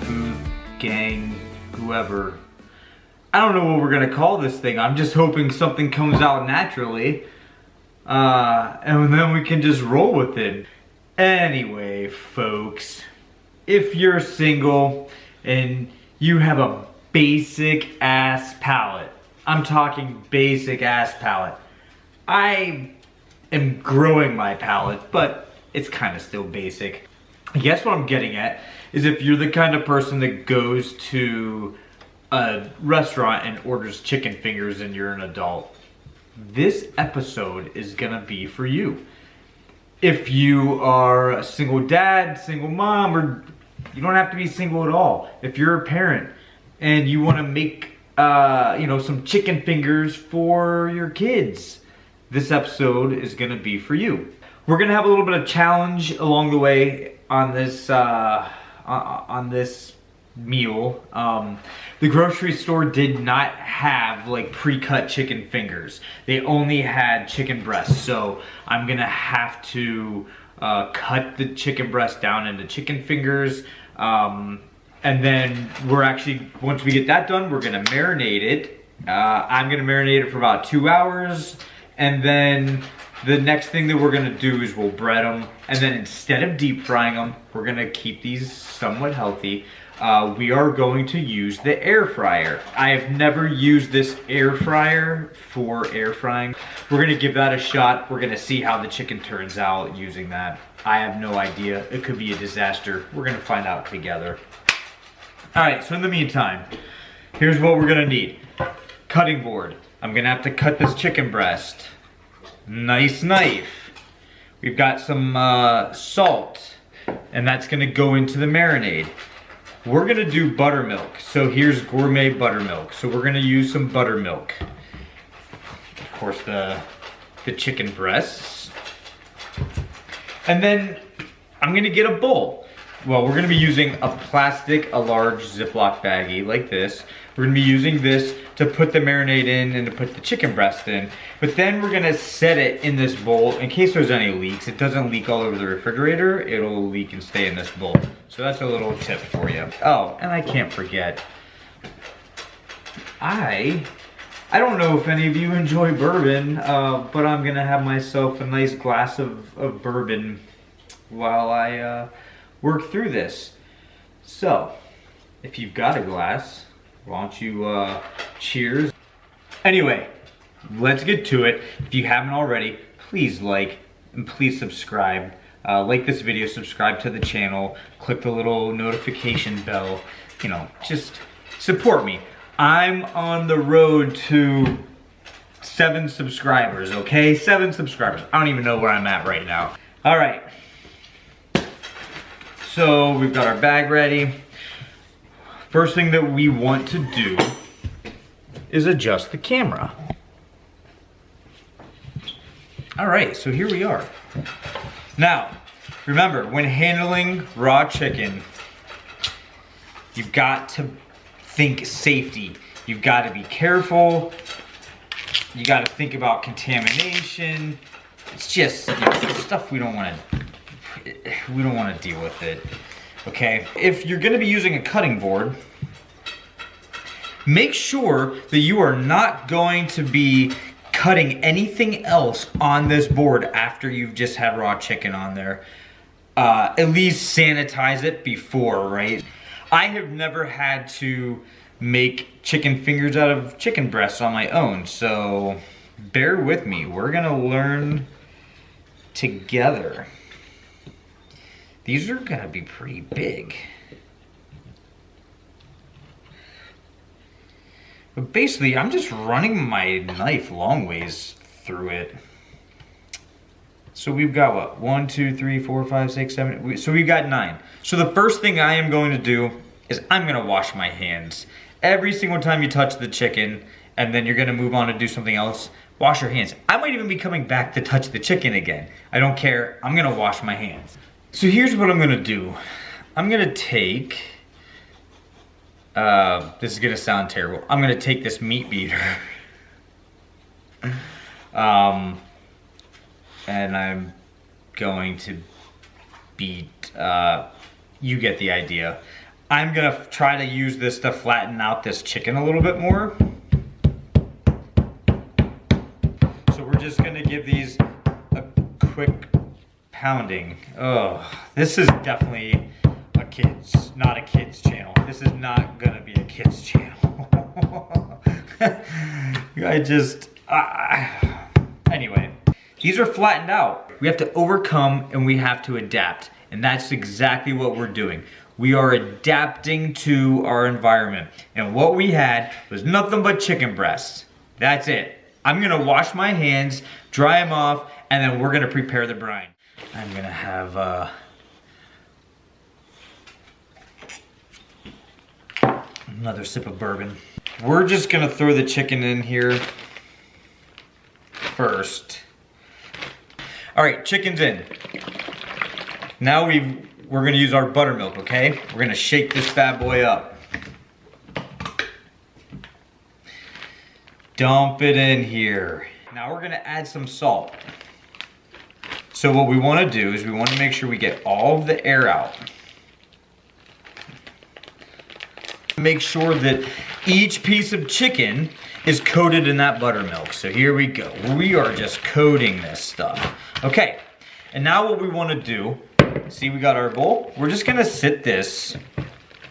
food gang, whoever. I don't know what we're gonna call this thing. I'm just hoping something comes out naturally. And then we can just roll with it. Anyway, folks, if you're single and you have a basic ass palate, I'm talking basic ass palate. I am growing my palate, but it's kind of still basic. I guess what I'm getting at is if you're the kind of person that goes to a restaurant and orders chicken fingers and you're an adult, this episode is gonna be for you. If you are a single dad, single mom, or you don't have to be single at all. If you're a parent and you wanna make some chicken fingers for your kids, this episode is gonna be for you. We're gonna have a little bit of challenge along the way on this meal. The grocery store did not have like pre-cut chicken fingers. They only had chicken breasts. So I'm gonna have to cut the chicken breast down into chicken fingers. And then once we get that done, we're gonna marinate it. I'm gonna marinate it for about 2 hours. And then the next thing that we're gonna do is we'll bread them. And then instead of deep frying them, we're gonna keep these somewhat healthy. We are going to use the air fryer. I have never used this air fryer for air frying. We're gonna give that a shot. We're gonna see how the chicken turns out using that. I have no idea. It could be a disaster. We're gonna find out together. All right, so in the meantime, here's what we're gonna need. Cutting board. I'm gonna have to cut this chicken breast. Nice knife. We've got some salt, and that's gonna go into the marinade. We're gonna do buttermilk. So here's gourmet buttermilk. So we're gonna use some buttermilk. Of course, the chicken breasts. And then I'm gonna get a bowl. Well, we're gonna be using a large Ziploc baggie like this. We're gonna be using this to put the marinade in and to put the chicken breast in. But then we're gonna set it in this bowl in case there's any leaks. It doesn't leak all over the refrigerator. It'll leak and stay in this bowl. So that's a little tip for you. Oh, and I can't forget. I don't know if any of you enjoy bourbon, but I'm gonna have myself a nice glass of bourbon while I work through this. So, if you've got a glass, why don't you cheers. Anyway, let's get to it. If you haven't already, please like and please subscribe. Like this video, subscribe to the channel, click the little notification bell. You know, just support me. I'm on the road to 7 subscribers, okay? 7 subscribers. I don't even know where I'm at right now. All right. So we've got our bag ready. First thing that we want to do is adjust the camera. All right, so here we are. Now, remember, when handling raw chicken, you've got to think safety. You've got to be careful. You got to think about contamination. It's just stuff we don't want to deal with it. Okay, if you're gonna be using a cutting board, make sure that you are not going to be cutting anything else on this board after you've just had raw chicken on there. At least sanitize it before, right? I have never had to make chicken fingers out of chicken breasts on my own, so bear with me. We're gonna learn together. These are gonna be pretty big. But basically, I'm just running my knife long ways through it. So we've got what? 1, 2, 3, 4, 5, 6, 7. So we've got 9. So the first thing I am going to do is I'm gonna wash my hands. Every single time you touch the chicken, and then you're gonna move on to do something else, wash your hands. I might even be coming back to touch the chicken again. I don't care, I'm gonna wash my hands. So here's what I'm gonna do. I'm gonna take, this is gonna sound terrible. I'm gonna take this meat beater. And I'm going to beat, you get the idea. I'm gonna try to use this to flatten out this chicken a little bit more. So we're just gonna give these a quick pounding. Oh, this is definitely not a kid's channel. This is not gonna be a kid's channel. Anyway, these are flattened out. We have to overcome and we have to adapt. And that's exactly what we're doing. We are adapting to our environment. And what we had was nothing but chicken breasts. That's it. I'm gonna wash my hands, dry them off, and then we're gonna prepare the brine. I'm gonna have another sip of bourbon. We're just gonna throw the chicken in here first. All right, chicken's in. Now we're gonna use our buttermilk, okay? We're gonna shake this bad boy up. Dump it in here. Now we're gonna add some salt. So what we wanna do is we wanna make sure we get all of the air out. Make sure that each piece of chicken is coated in that buttermilk. So here we go. We are just coating this stuff. Okay, and now what we wanna do, see, we got our bowl. We're just gonna sit this,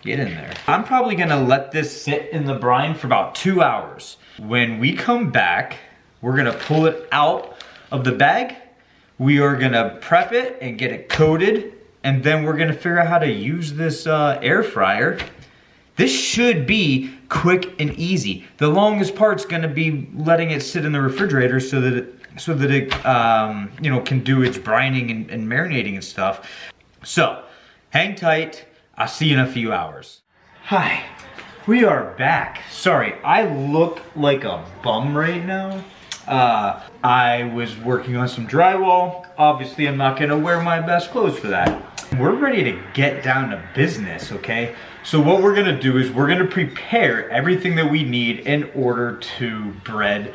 get in there. I'm probably gonna let this sit in the brine for about 2 hours. When we come back, we're gonna pull it out of the bag. We are gonna prep it and get it coated, and then we're gonna figure out how to use this air fryer. This should be quick and easy. The longest part's gonna be letting it sit in the refrigerator so that it you know, can do its brining and marinating and stuff. So, hang tight. I'll see you in a few hours. Hi, we are back. Sorry, I look like a bum right now. I was working on some drywall. Obviously, I'm not gonna wear my best clothes for that. We're ready to get down to business, okay? So what we're gonna do is we're gonna prepare everything that we need in order to bread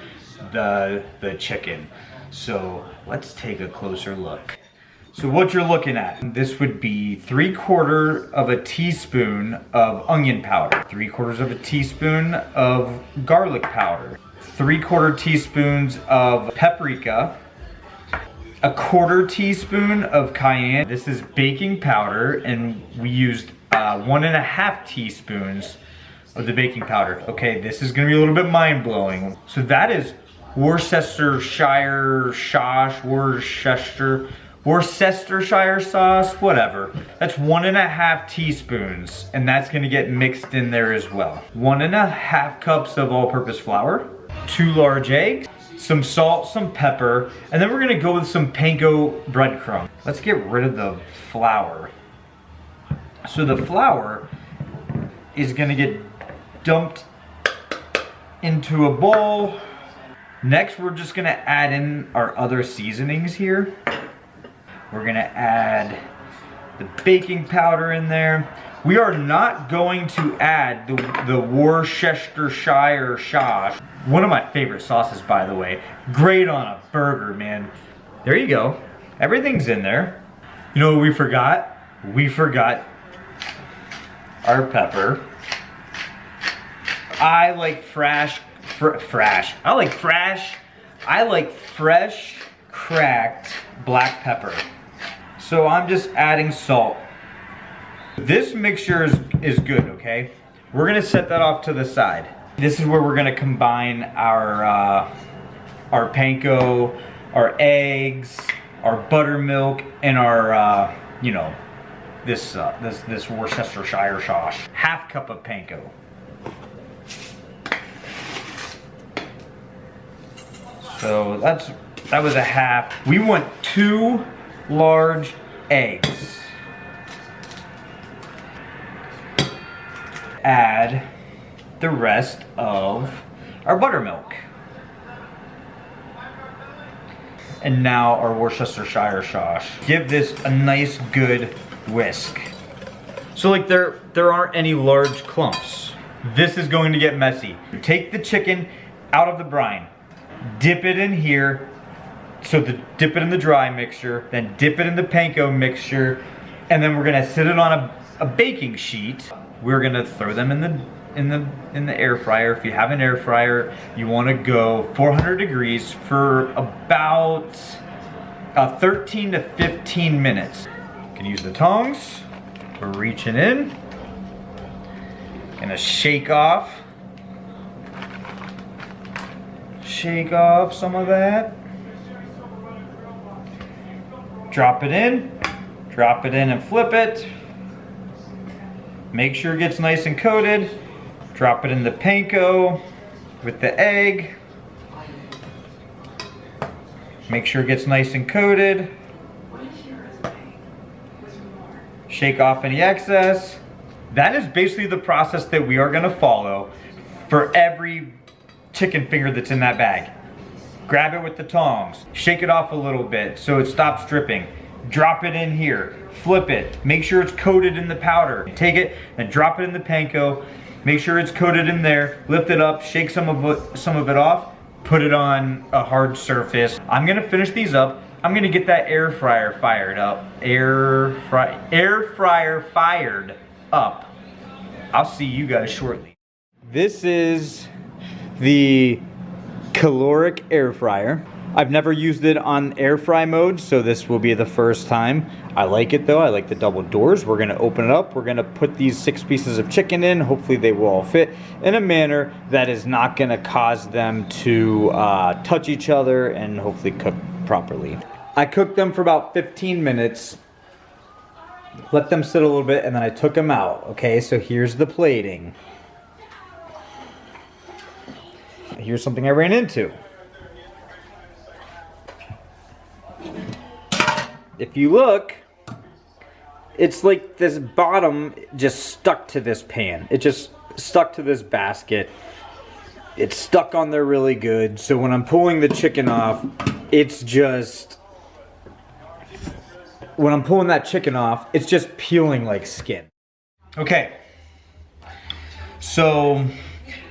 the chicken. So let's take a closer look. So what you're looking at, this would be 3/4 of a teaspoon of onion powder, 3/4 of a teaspoon of garlic powder, 3/4 teaspoons of paprika, 1/4 teaspoon of cayenne. This is baking powder, and we used 1.5 teaspoons of the baking powder. Okay, this is gonna be a little bit mind-blowing. So that is Worcestershire sauce, whatever. That's 1.5 teaspoons, and that's gonna get mixed in there as well. 1.5 cups of all-purpose flour, 2 large eggs, some salt, some pepper, and then we're gonna go with some panko breadcrumb. Let's get rid of the flour. So the flour is gonna get dumped into a bowl. Next, we're just gonna add in our other seasonings here. We're gonna add the baking powder in there. We are not going to add the Worcestershire sauce. One of my favorite sauces, by the way. Great on a burger, man. There you go. Everything's in there. You know what we forgot? We forgot our pepper. I like fresh cracked black pepper. So I'm just adding salt. This mixture is good, okay? We're gonna set that off to the side. This is where we're gonna combine our panko, our eggs, our buttermilk, and our you know, this Worcestershire sauce. 1/2 cup of panko. So that was a half. We want 2 large eggs. Add the rest of our buttermilk. And now our Worcestershire sauce. Give this a nice good whisk. So like there aren't any large clumps. This is going to get messy. Take the chicken out of the brine. Dip it in here. So dip it in the dry mixture, then dip it in the panko mixture, and then we're gonna sit it on a baking sheet. We're gonna throw them in the air fryer. If you have an air fryer, you want to go 400 degrees for about 13 to 15 minutes. You can use the tongs. We're reaching in. Gonna shake off some of that. Drop it in and flip it. Make sure it gets nice and coated. Drop it in the panko with the egg. Make sure it gets nice and coated. Shake off any excess. That is basically the process that we are gonna follow for every chicken finger that's in that bag. Grab it with the tongs, shake it off a little bit so it stops dripping. Drop it in here, flip it, make sure it's coated in the powder. Take it and drop it in the panko, make sure it's coated in there, lift it up, shake some of it off, put it on a hard surface. I'm gonna finish these up. I'm gonna get that air fryer fired up. Air fryer fired up. I'll see you guys shortly. This is the caloric air fryer. I've never used it on air fry mode, so this will be the first time. I like it though, I like the double doors. We're gonna open it up. We're gonna put these 6 pieces of chicken in. Hopefully they will all fit in a manner that is not gonna cause them to touch each other and hopefully cook properly. I cooked them for about 15 minutes. Let them sit a little bit and then I took them out. Okay, so here's the plating. Here's something I ran into. If you look, it's like this bottom just stuck to this pan. It just stuck to this basket. It's stuck on there really good. So when I'm pulling the chicken off, it's just... When I'm pulling that chicken off, it's just peeling like skin. Okay. So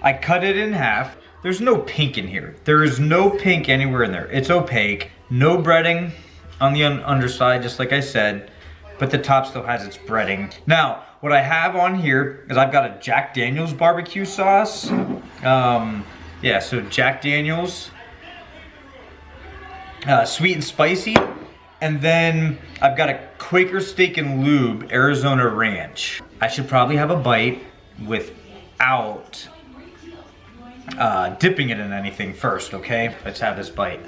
I cut it in half. There's no pink in here. There is no pink anywhere in there. It's opaque. No breading on the underside, just like I said, but the top still has its breading. Now, what I have on here is I've got a Jack Daniel's barbecue sauce. Yeah, so Jack Daniel's, sweet and spicy. And then I've got a Quaker Steak and Lube Arizona Ranch. I should probably have a bite without dipping it in anything first, okay? Let's have this bite.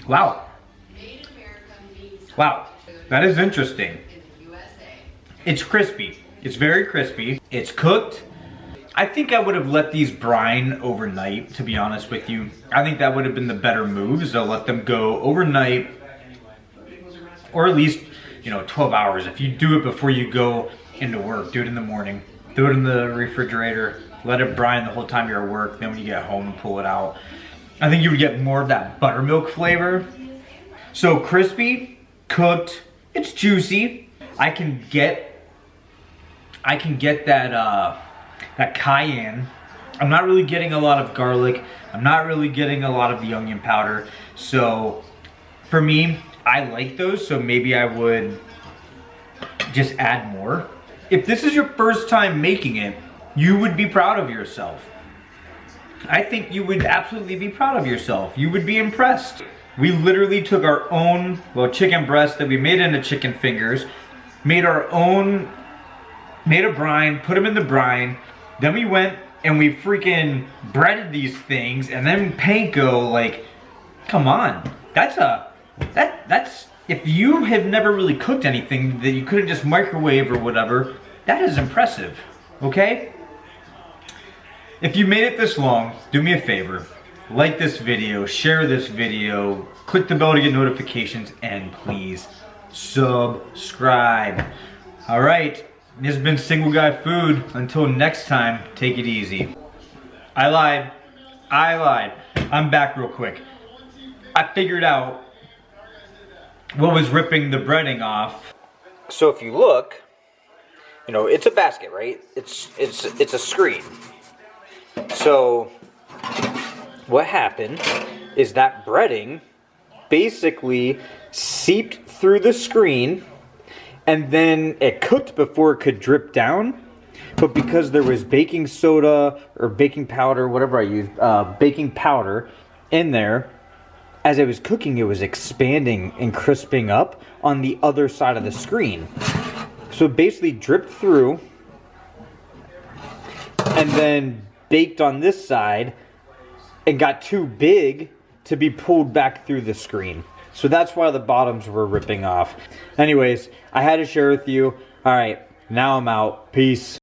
Wow. Wow, that is interesting. It's crispy. It's very crispy. It's cooked. I think I would have let these brine overnight, to be honest with you. I think that would have been the better move, is to let them go overnight, or at least, 12 hours. If you do it before you go into work, do it in the morning. Do it in the refrigerator. Let it brine the whole time you're at work. Then when you get home, pull it out. I think you would get more of that buttermilk flavor. So crispy, cooked, it's juicy. I can get that cayenne. I'm not really getting a lot of garlic. I'm not really getting a lot of the onion powder. So for me, I like those, so maybe I would just add more. If this is your first time making it, you would be proud of yourself. I think you would absolutely be proud of yourself. You would be impressed. We literally took our own, chicken breast that we made into chicken fingers, made a brine, put them in the brine, then we went and we freaking breaded these things, and then panko, like, come on. That's, if you have never really cooked anything that you couldn't just microwave or whatever, that is impressive, okay? If you made it this long, do me a favor. Like this video, share this video, click the bell to get notifications, and please subscribe. All right, this has been Single Guy Food. Until next time, take it easy. I lied. I'm back real quick. I figured out what was ripping the breading off. So if you look, it's a basket, right? It's a screen. So what happened is that breading basically seeped through the screen, and then it cooked before it could drip down. But because there was baking soda or baking powder, whatever I used, baking powder in there, as it was cooking, it was expanding and crisping up on the other side of the screen. So it basically dripped through and then baked on this side and got too big to be pulled back through the screen. So that's why the bottoms were ripping off. Anyways, I had to share with you. All right, now I'm out. Peace.